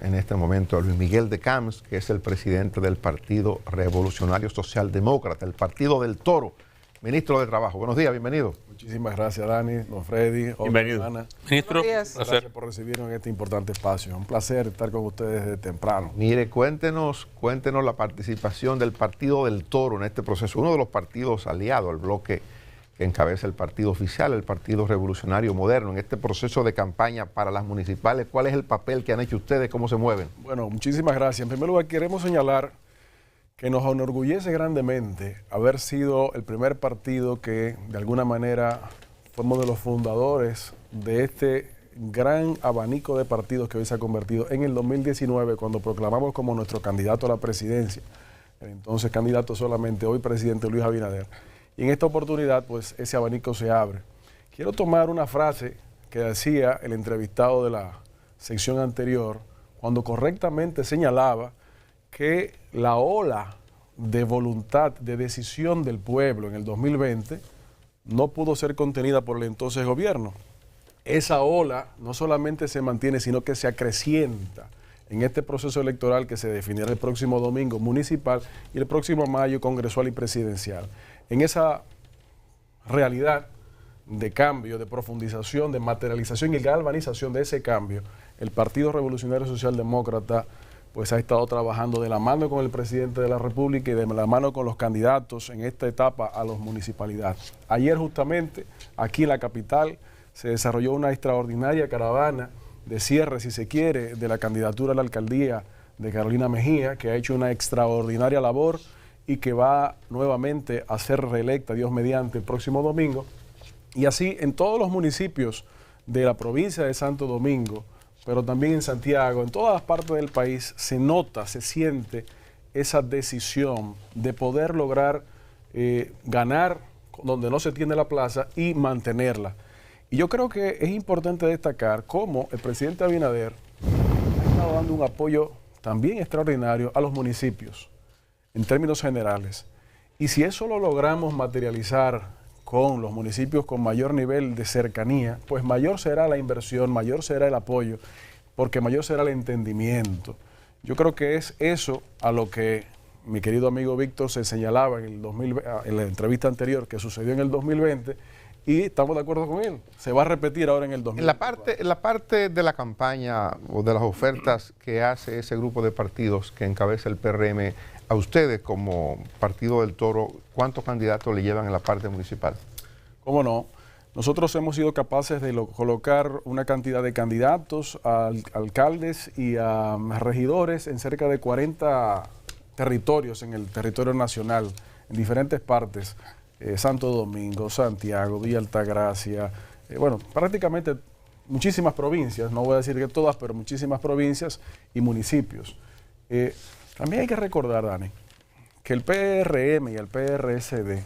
en este momento a Luis Miguel de Camps, que es el presidente del Partido Revolucionario Socialdemócrata, el Partido del Toro, ministro de Trabajo. Buenos días, bienvenido. Muchísimas gracias, Dani, don Freddy, bienvenido. Ana. Ministro, Gracias por recibirnos en este importante espacio. Un placer estar con ustedes desde temprano. Mire, cuéntenos la participación del Partido del Toro en este proceso, uno de los partidos aliados al bloque que encabeza el partido oficial, el Partido Revolucionario Moderno, en este proceso de campaña para las municipales. ¿Cuál es el papel que han hecho ustedes? ¿Cómo se mueven? Bueno, muchísimas gracias. En primer lugar, queremos señalar que nos enorgullece grandemente haber sido el primer partido que, de alguna manera, fuimos de los fundadores de este gran abanico de partidos que hoy se ha convertido en el 2019, cuando proclamamos como nuestro candidato a la presidencia, el entonces candidato solamente, hoy presidente Luis Abinader. Y en esta oportunidad, pues, ese abanico se abre. Quiero tomar una frase que decía el entrevistado de la sección anterior, cuando correctamente señalaba que la ola de voluntad, de decisión del pueblo en el 2020 no pudo ser contenida por el entonces gobierno. Esa ola no solamente se mantiene, sino que se acrecienta en este proceso electoral que se definirá el próximo domingo municipal y el próximo mayo congresual y presidencial. En esa realidad de cambio, de profundización, de materialización y galvanización de ese cambio, el Partido Revolucionario Socialdemócrata pues ha estado trabajando de la mano con el presidente de la República y de la mano con los candidatos en esta etapa a las municipalidades. Ayer justamente aquí en la capital se desarrolló una extraordinaria caravana de cierre, si se quiere, de la candidatura a la alcaldía de Carolina Mejía, que ha hecho una extraordinaria labor y que va nuevamente a ser reelecta, Dios mediante, el próximo domingo. Y así en todos los municipios de la provincia de Santo Domingo, pero también en Santiago, en todas las partes del país, se nota, se siente esa decisión de poder lograr ganar donde no se tiene la plaza y mantenerla. Y yo creo que es importante destacar cómo el presidente Abinader ha estado dando un apoyo también extraordinario a los municipios, en términos generales. Y si eso lo logramos materializar con los municipios con mayor nivel de cercanía, pues mayor será la inversión, mayor será el apoyo, porque mayor será el entendimiento. Yo creo que es eso a lo que mi querido amigo Víctor se señalaba en la entrevista anterior que sucedió en el 2020, y estamos de acuerdo con él. Se va a repetir ahora en el 2020. En la parte de la campaña o de las ofertas que hace ese grupo de partidos que encabeza el PRM, a ustedes como Partido del Toro, ¿cuántos candidatos le llevan en la parte municipal? ¿Cómo no? Nosotros hemos sido capaces de colocar una cantidad de candidatos a alcaldes y a regidores en cerca de 40 territorios en el territorio nacional, en diferentes partes. Santo Domingo, Santiago, Villa Altagracia, bueno, prácticamente muchísimas provincias, no voy a decir que todas, pero muchísimas provincias y municipios. También hay que recordar, Dani, que el PRM y el PRSD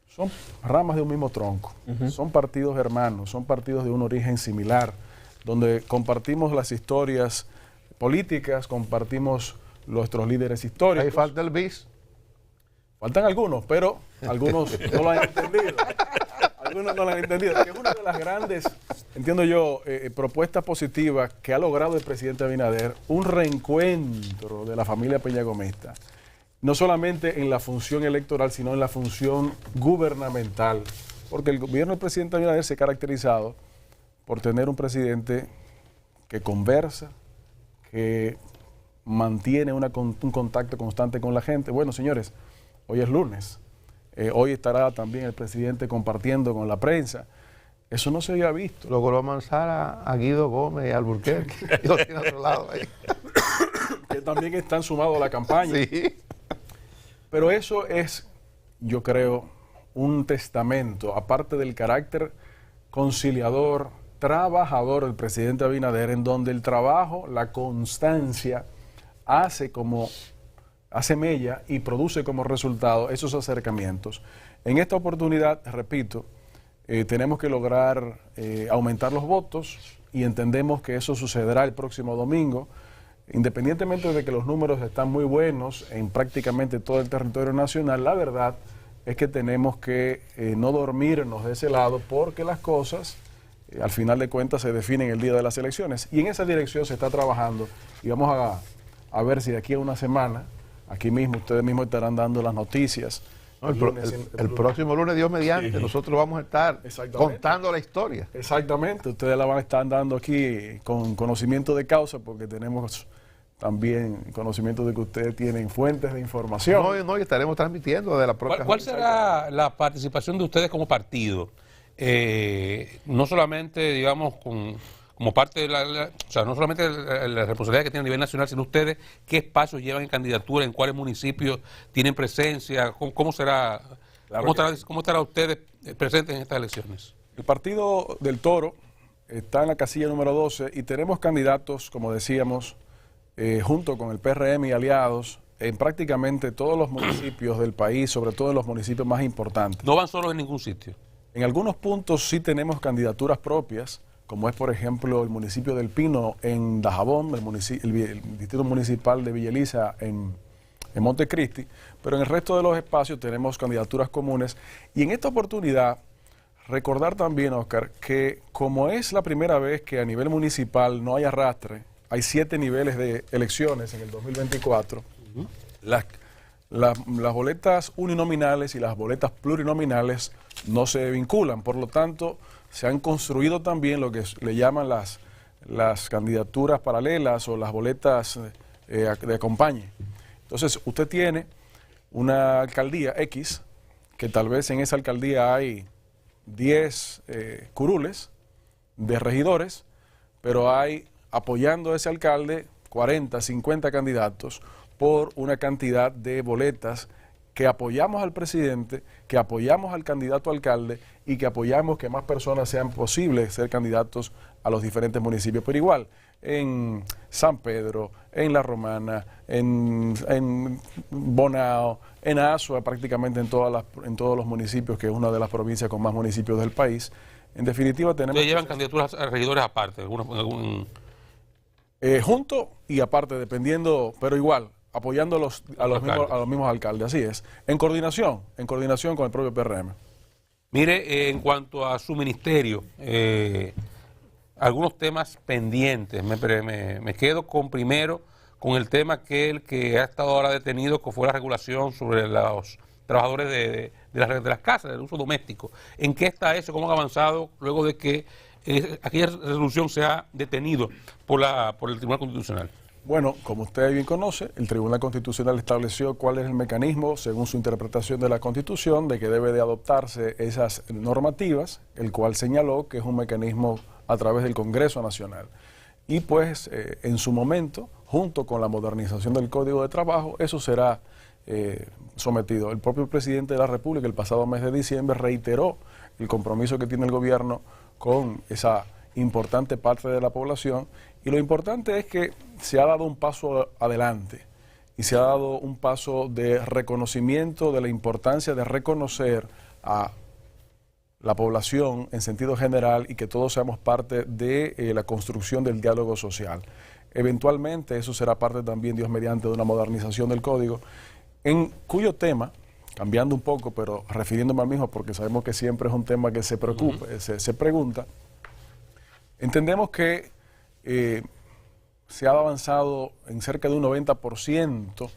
son ramas de un mismo tronco, son partidos hermanos, son partidos de un origen similar, donde compartimos las historias políticas, compartimos nuestros líderes históricos. Ahí falta el BIS. Faltan algunos, pero algunos no lo han entendido. Algunos no lo han entendido. Que es una de las grandes, entiendo yo, propuestas positivas que ha logrado el presidente Abinader, un reencuentro de la familia peñagomista. No solamente en la función electoral, sino en la función gubernamental. Porque el gobierno del presidente Abinader se ha caracterizado por tener un presidente que conversa, que mantiene un contacto constante con la gente. Bueno, señores, hoy es lunes, hoy estará también el presidente compartiendo con la prensa. Eso no se había visto. Logró amansar a Guido Gómez y a Alburquerque. Y lo tiene a otro lado ahí. Que también están sumados a la campaña. Sí. Pero eso es, yo creo, un testamento, aparte del carácter conciliador, trabajador del presidente Abinader, en donde el trabajo, la constancia, hace mella y produce como resultado esos acercamientos. En esta oportunidad, repito, tenemos que lograr aumentar los votos y entendemos que eso sucederá el próximo domingo, independientemente de que los números están muy buenos en prácticamente todo el territorio nacional. La verdad es que tenemos que no dormirnos de ese lado porque las cosas al final de cuentas se definen el día de las elecciones. Y en esa dirección se está trabajando y vamos a ver si de aquí a una semana, aquí mismo, ustedes mismos estarán dando las noticias. No, el próximo lunes, Dios mediante, sí, nosotros vamos a estar contando la historia. Exactamente, ustedes la van a estar dando aquí con conocimiento de causa, porque tenemos también conocimiento de que ustedes tienen fuentes de información. No, y estaremos transmitiendo de la propia... ¿Cuál será la participación de ustedes como partido? No solamente, digamos, como parte de o sea, no solamente la responsabilidad que tienen a nivel nacional, sino ustedes, ¿qué espacios llevan en candidatura? ¿En cuáles municipios tienen presencia? ¿Cómo estará ustedes presentes en estas elecciones? El Partido del Toro está en la casilla número 12 y tenemos candidatos, como decíamos, junto con el PRM y aliados, en prácticamente todos los municipios del país, sobre todo en los municipios más importantes. ¿No van solos en ningún sitio? En algunos puntos sí tenemos candidaturas propias, como es por ejemplo el municipio del Pino en Dajabón, el distrito municipal de Villa Elisa en Montecristi, pero en el resto de los espacios tenemos candidaturas comunes. Y en esta oportunidad, recordar también, Oscar, que como es la primera vez que a nivel municipal no hay arrastre, hay 7 niveles de elecciones en el 2024, las boletas uninominales y las boletas plurinominales no se vinculan, por lo tanto se han construido también lo que le llaman las candidaturas paralelas o las boletas de acompañe. Entonces usted tiene una alcaldía X, que tal vez en esa alcaldía hay 10 curules de regidores, pero hay apoyando a ese alcalde 40, 50 candidatos por una cantidad de boletas que apoyamos al presidente, que apoyamos al candidato alcalde y que apoyamos que más personas sean posibles ser candidatos a los diferentes municipios. Pero igual, en San Pedro, en La Romana, en Bonao, en Azua, prácticamente en todos los municipios, que es una de las provincias con más municipios del país. En definitiva tenemos... ¿Ustedes llevan candidaturas a regidores aparte? Junto y aparte, dependiendo, pero igual, apoyando a los mismos alcaldes, así es. En coordinación con el propio PRM. Mire, en cuanto a su ministerio, algunos temas pendientes. Me quedo primero con el tema que ha estado ahora detenido, que fue la regulación sobre los trabajadores de las casas, del uso doméstico. ¿En qué está eso? ¿Cómo han avanzado luego de que aquella resolución se ha detenido por el Tribunal Constitucional? Bueno, como usted bien conoce, el Tribunal Constitucional estableció cuál es el mecanismo, según su interpretación de la Constitución, de que debe de adoptarse esas normativas, el cual señaló que es un mecanismo a través del Congreso Nacional. Y pues, en su momento, junto con la modernización del Código de Trabajo, eso será sometido. El propio presidente de la República, el pasado mes de diciembre, reiteró el compromiso que tiene el gobierno con esa importante parte de la población, y lo importante es que se ha dado un paso adelante y se ha dado un paso de reconocimiento de la importancia de reconocer a la población en sentido general y que todos seamos parte de la construcción del diálogo social. Eventualmente eso será parte también, Dios mediante, de una modernización del código, en cuyo tema, cambiando un poco, pero refiriéndome al mismo, porque sabemos que siempre es un tema que se preocupa, se pregunta. Entendemos que se ha avanzado en cerca de un 90%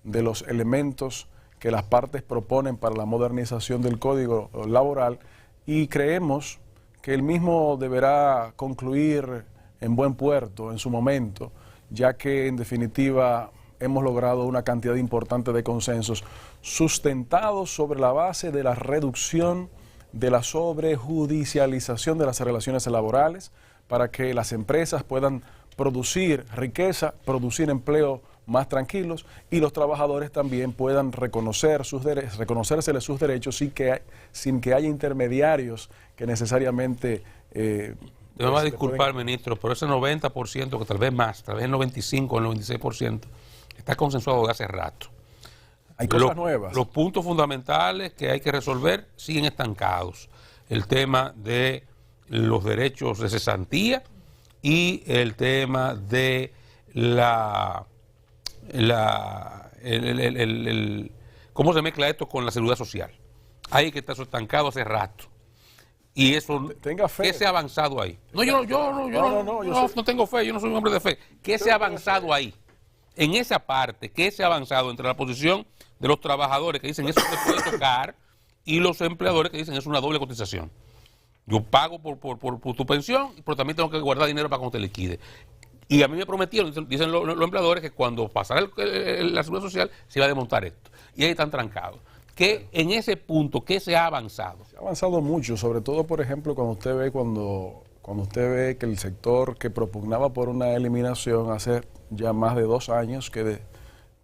de los elementos que las partes proponen para la modernización del código laboral, y creemos que el mismo deberá concluir en buen puerto en su momento, ya que en definitiva hemos logrado una cantidad importante de consensos sustentados sobre la base de la reducción de la sobrejudicialización de las relaciones laborales, para que las empresas puedan producir riqueza, producir empleo más tranquilos, y los trabajadores también puedan reconocérseles sus derechos sin que haya intermediarios que necesariamente... Me va a disculpar, ministro, pero ese 90%, que tal vez más, tal vez el 95% o el 96%, está consensuado de hace rato. Hay cosas nuevas. Los puntos fundamentales que hay que resolver siguen estancados. El tema de los derechos de cesantía y el tema de cómo se mezcla esto con la seguridad social. Ahí que está eso estancado hace rato. Y eso, tenga fe. ¿qué se ha avanzado ahí? No, yo no tengo fe, yo no soy un hombre de fe. ¿Qué se ha avanzado ahí? En esa parte, ¿qué se ha avanzado entre la posición de los trabajadores que dicen eso se puede tocar y los empleadores que dicen es una doble cotización? Yo pago por tu pensión, pero también tengo que guardar dinero para cuando te liquide. Y a mí me prometieron, dicen los empleadores, que cuando pasara la seguridad social se iba a desmontar esto. Y ahí están trancados. ¿Qué, en ese punto, qué se ha avanzado? Se ha avanzado mucho, sobre todo, por ejemplo, cuando usted ve que el sector que propugnaba por una eliminación hace ya más de 2 años que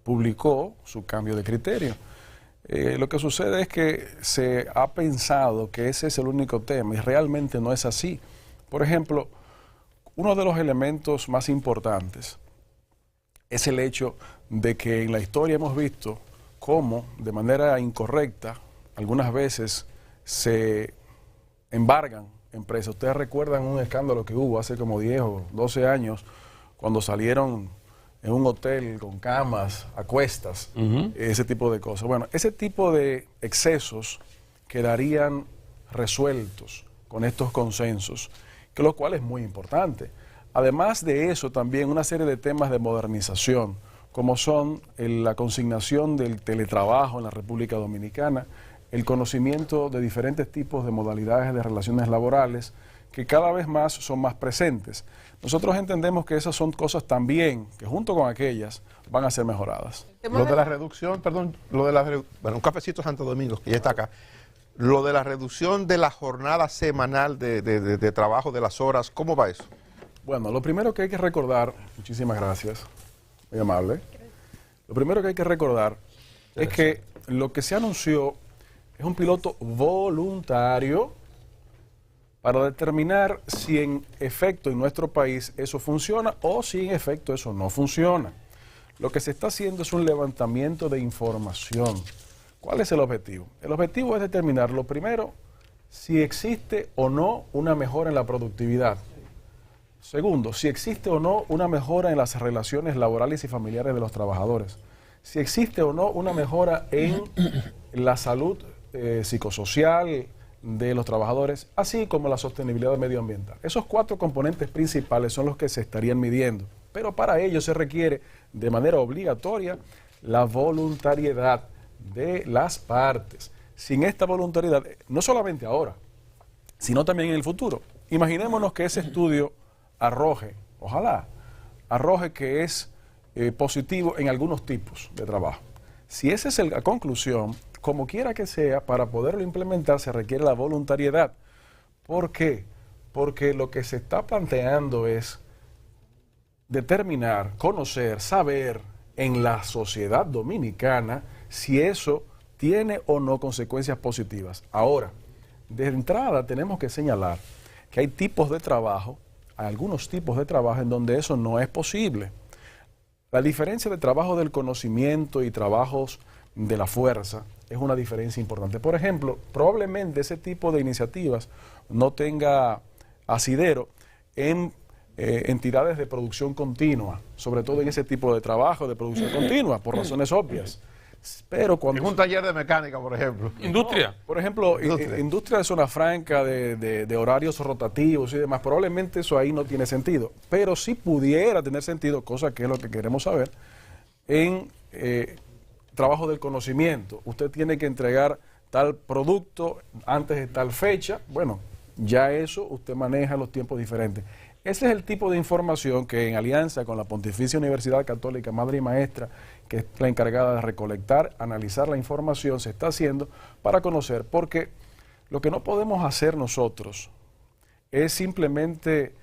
publicó su cambio de criterio. Lo que sucede es que se ha pensado que ese es el único tema y realmente no es así. Por ejemplo, uno de los elementos más importantes es el hecho de que en la historia hemos visto cómo, de manera incorrecta, algunas veces se embargan empresas. Ustedes recuerdan un escándalo que hubo hace como 10 o 12 años, cuando salieron en un hotel con camas, a cuestas, ese tipo de cosas. Bueno, ese tipo de excesos quedarían resueltos con estos consensos, que lo cual es muy importante. Además de eso, también una serie de temas de modernización, como son la consignación del teletrabajo en la República Dominicana, el conocimiento de diferentes tipos de modalidades de relaciones laborales, que cada vez más son más presentes. Nosotros entendemos que esas son cosas también que junto con aquellas van a ser mejoradas. Lo de la reducción, perdón, un cafecito Santo Domingo, que ya está acá. Lo de la reducción de la jornada semanal de trabajo, de las horas, ¿cómo va eso? Bueno, lo primero que hay que recordar, muchísimas gracias, muy amable. Lo primero que hay que recordar es que lo que se anunció es un piloto voluntario para determinar si en efecto en nuestro país eso funciona o si en efecto eso no funciona. Lo que se está haciendo es un levantamiento de información. ¿Cuál es el objetivo? El objetivo es determinar, lo primero, si existe o no una mejora en la productividad. Segundo, si existe o no una mejora en las relaciones laborales y familiares de los trabajadores. Si existe o no una mejora en la salud psicosocial de los trabajadores, así como la sostenibilidad medioambiental. Esos 4 componentes principales son los que se estarían midiendo, pero para ello se requiere de manera obligatoria la voluntariedad de las partes. Sin esta voluntariedad, no solamente ahora, sino también en el futuro. Imaginémonos que ese estudio arroje, ojalá, arroje que es positivo en algunos tipos de trabajo. Si esa es la conclusión, como quiera que sea, para poderlo implementar se requiere la voluntariedad. ¿Por qué? Porque lo que se está planteando es determinar, conocer, saber en la sociedad dominicana si eso tiene o no consecuencias positivas. Ahora, de entrada tenemos que señalar que hay tipos de trabajo, algunos tipos de trabajo en donde eso no es posible. La diferencia de trabajo del conocimiento y trabajos de la fuerza es una diferencia importante. Por ejemplo, probablemente ese tipo de iniciativas no tenga asidero en entidades de producción continua, sobre todo en ese tipo de trabajo de producción continua, por razones obvias. Pero cuando en un taller de mecánica, por ejemplo. Industria. No, por ejemplo, industria de zona franca, de horarios rotativos y demás, probablemente eso ahí no tiene sentido. Pero sí pudiera tener sentido, cosa que es lo que queremos saber, en trabajo del conocimiento. Usted tiene que entregar tal producto antes de tal fecha. Bueno, ya eso usted maneja los tiempos diferentes. Ese es el tipo de información que en alianza con la Pontificia Universidad Católica Madre y Maestra, que es la encargada de recolectar, analizar la información, se está haciendo para conocer, porque lo que no podemos hacer nosotros es simplemente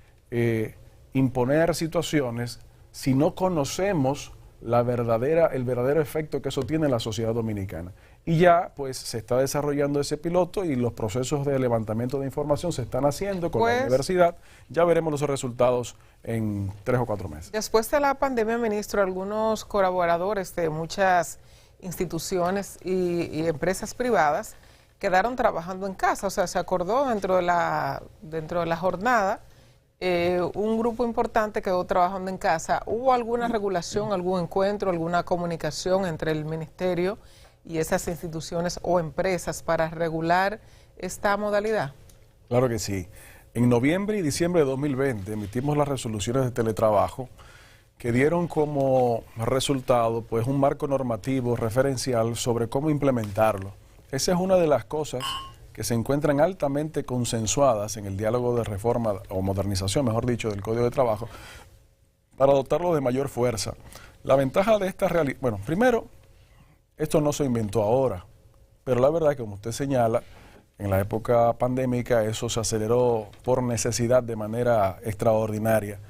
imponer situaciones si no conocemos el verdadero efecto que eso tiene en la sociedad dominicana. Y ya pues se está desarrollando ese piloto y los procesos de levantamiento de información se están haciendo con la universidad. Ya veremos los resultados en 3 o 4 meses. Después de la pandemia, ministro, algunos colaboradores de muchas instituciones y empresas privadas quedaron trabajando en casa. O sea, se acordó dentro de la jornada, un grupo importante quedó trabajando en casa. ¿Hubo alguna regulación, algún encuentro, alguna comunicación entre el ministerio y esas instituciones o empresas para regular esta modalidad? Claro que sí. En noviembre y diciembre de 2020 emitimos las resoluciones de teletrabajo que dieron como resultado pues un marco normativo referencial sobre cómo implementarlo. Esa es una de las cosas que se encuentran altamente consensuadas en el diálogo de reforma o modernización, mejor dicho, del Código de Trabajo, para adoptarlo de mayor fuerza. La ventaja de esta realidad, bueno, primero, esto no se inventó ahora, pero la verdad que como usted señala, en la época pandémica eso se aceleró por necesidad de manera extraordinaria.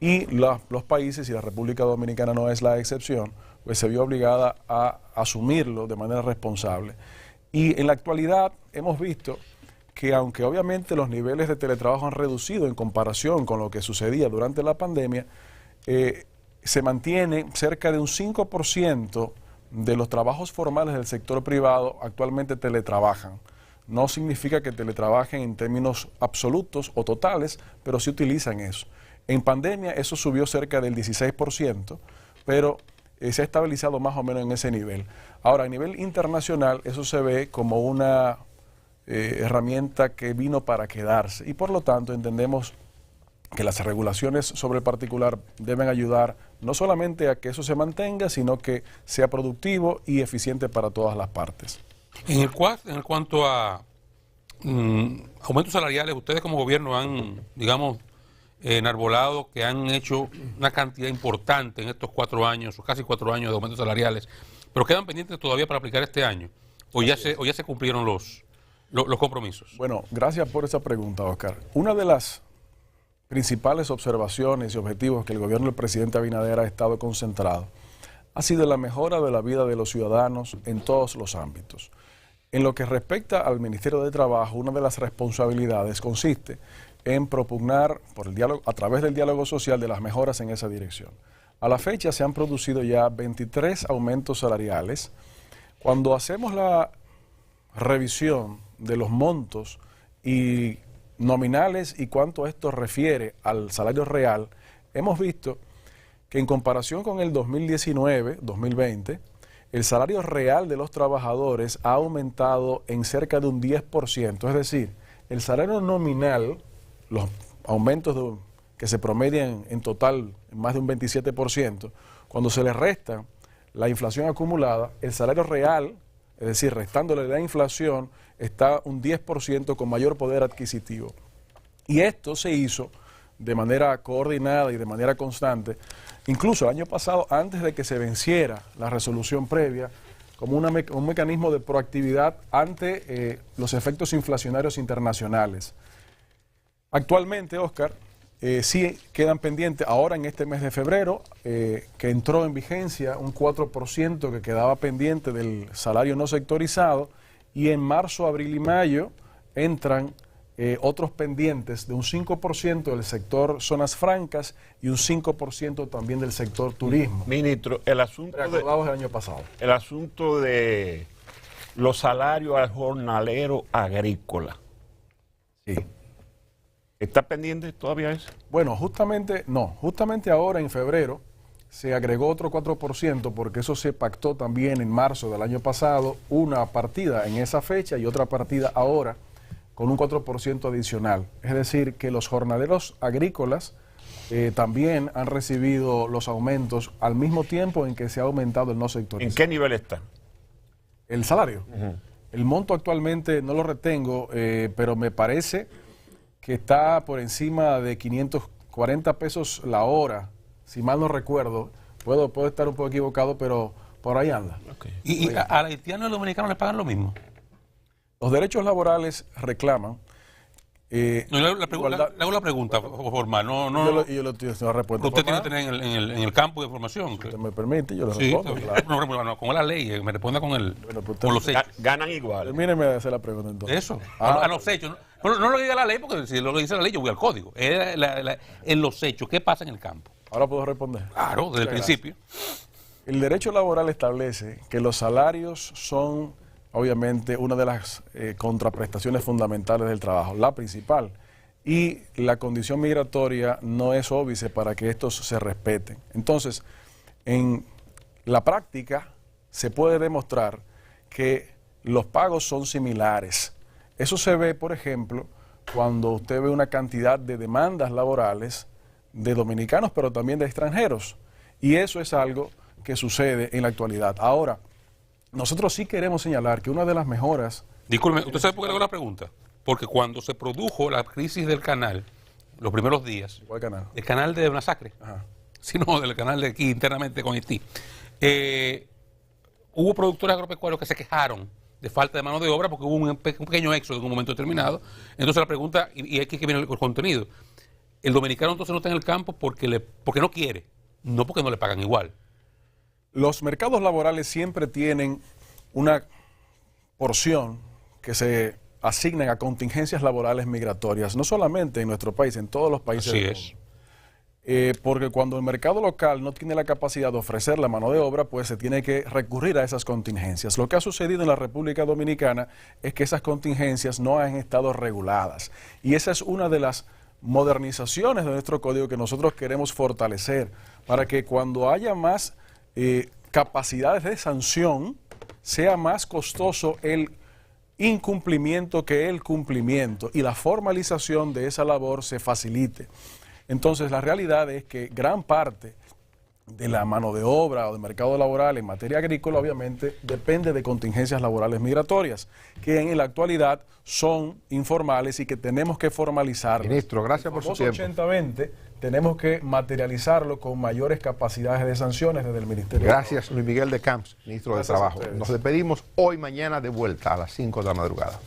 Y los países, y la República Dominicana no es la excepción, pues se vio obligada a asumirlo de manera responsable. Y en la actualidad hemos visto que aunque obviamente los niveles de teletrabajo han reducido en comparación con lo que sucedía durante la pandemia, se mantiene cerca de un 5% de los trabajos formales del sector privado actualmente teletrabajan. No significa que teletrabajen en términos absolutos o totales, pero sí utilizan eso. En pandemia eso subió cerca del 16%, pero se ha estabilizado más o menos en ese nivel. Ahora, a nivel internacional, eso se ve como una herramienta que vino para quedarse y por lo tanto entendemos que las regulaciones sobre el particular deben ayudar no solamente a que eso se mantenga, sino que sea productivo y eficiente para todas las partes. En cuanto a aumentos salariales, ustedes como gobierno han, digamos, enarbolado que han hecho una cantidad importante en estos 4 años, o casi 4 años de aumentos salariales, pero quedan pendientes todavía para aplicar este año, o ya se cumplieron los compromisos. Bueno, gracias por esa pregunta, Oscar. Una de las principales observaciones y objetivos que el gobierno del presidente Abinader ha estado concentrado ha sido la mejora de la vida de los ciudadanos en todos los ámbitos. En lo que respecta al Ministerio de Trabajo, una de las responsabilidades consiste en propugnar por el diálogo, a través del diálogo social, de las mejoras en esa dirección. A la fecha se han producido ya 23 aumentos salariales. Cuando hacemos la revisión de los montos y nominales y cuánto esto refiere al salario real, hemos visto que en comparación con el 2019-2020, el salario real de los trabajadores ha aumentado en cerca de un 10%, es decir, el salario nominal, los aumentos que se promedian en total en más de un 27%, cuando se le resta la inflación acumulada, el salario real, es decir, restándole la inflación, está un 10% con mayor poder adquisitivo. Y esto se hizo de manera coordinada y de manera constante, incluso el año pasado, antes de que se venciera la resolución previa, como un mecanismo de proactividad ante los efectos inflacionarios internacionales. Actualmente, Oscar, sí quedan pendientes, ahora en este mes de febrero, que entró en vigencia un 4% que quedaba pendiente del salario no sectorizado, y en marzo, abril y mayo entran otros pendientes de un 5% del sector zonas francas y un 5% también del sector turismo. Ministro, el asunto del año pasado. El asunto de los salarios al jornalero agrícola. Sí. ¿Está pendiente todavía eso? Bueno, justamente ahora en febrero se agregó otro 4% porque eso se pactó también en marzo del año pasado, una partida en esa fecha y otra partida ahora con un 4% adicional. Es decir, que los jornaleros agrícolas también han recibido los aumentos al mismo tiempo en que se ha aumentado el no sectorizado. ¿En qué nivel está? El salario. El monto actualmente no lo retengo, pero me parece que está por encima de 540 pesos la hora, si mal no recuerdo. Puedo estar un poco equivocado, pero por ahí anda. Okay. ¿Y al haitiano y al dominicano le pagan lo mismo? Los derechos laborales reclaman. Le hago la pregunta formal. Yo lo estoy haciendo respuesta. Usted tiene que tener en el campo de formación. Si usted me permite, yo le respondo. Claro. No, con la ley, me responda con los hechos. Ganan igual. Termíneme de hacer la pregunta entonces. Eso, a los hechos. No lo diga la ley, porque si lo dice la ley, yo voy al código. En los hechos, ¿qué pasa en el campo? Ahora puedo responder. Claro, desde el principio. El derecho laboral establece que los salarios son, obviamente, una de las contraprestaciones fundamentales del trabajo, la principal. Y la condición migratoria no es óbice para que estos se respeten. Entonces, en la práctica se puede demostrar que los pagos son similares. Eso se ve, por ejemplo, cuando usted ve una cantidad de demandas laborales de dominicanos, pero también de extranjeros. Y eso es algo que sucede en la actualidad. Ahora, nosotros sí queremos señalar que una de las mejoras... Disculpe, ¿usted sabe por qué le hago la pregunta? Porque cuando se produjo la crisis del canal, los primeros días... ¿Cuál canal? El canal de Masacre. Ajá. Sino del canal de aquí internamente con Haití. Hubo productores agropecuarios que se quejaron de falta de mano de obra porque hubo un pequeño éxodo en un momento determinado. Entonces la pregunta, y aquí que viene el contenido, el dominicano entonces no está en el campo porque no quiere, no porque no le pagan igual. Los mercados laborales siempre tienen una porción que se asignan a contingencias laborales migratorias, no solamente en nuestro país, en todos los países Así del es. mundo. Porque cuando el mercado local no tiene la capacidad de ofrecer la mano de obra, pues se tiene que recurrir a esas contingencias. Lo que ha sucedido en la República Dominicana es que esas contingencias no han estado reguladas. Y esa es una de las modernizaciones de nuestro código que nosotros queremos fortalecer para que cuando haya más capacidades de sanción, sea más costoso el incumplimiento que el cumplimiento y la formalización de esa labor se facilite. Entonces, la realidad es que gran parte de la mano de obra o del mercado laboral en materia agrícola, obviamente, depende de contingencias laborales migratorias, que en la actualidad son informales y que tenemos que formalizarlas. Ministro, gracias por su tiempo. 80-20 tenemos que materializarlo con mayores capacidades de sanciones desde el Ministerio. Gracias, Luis Miguel de Camps, ministro Gracias de a Trabajo. ustedes. Nos despedimos hoy, mañana de vuelta a las 5 de la madrugada.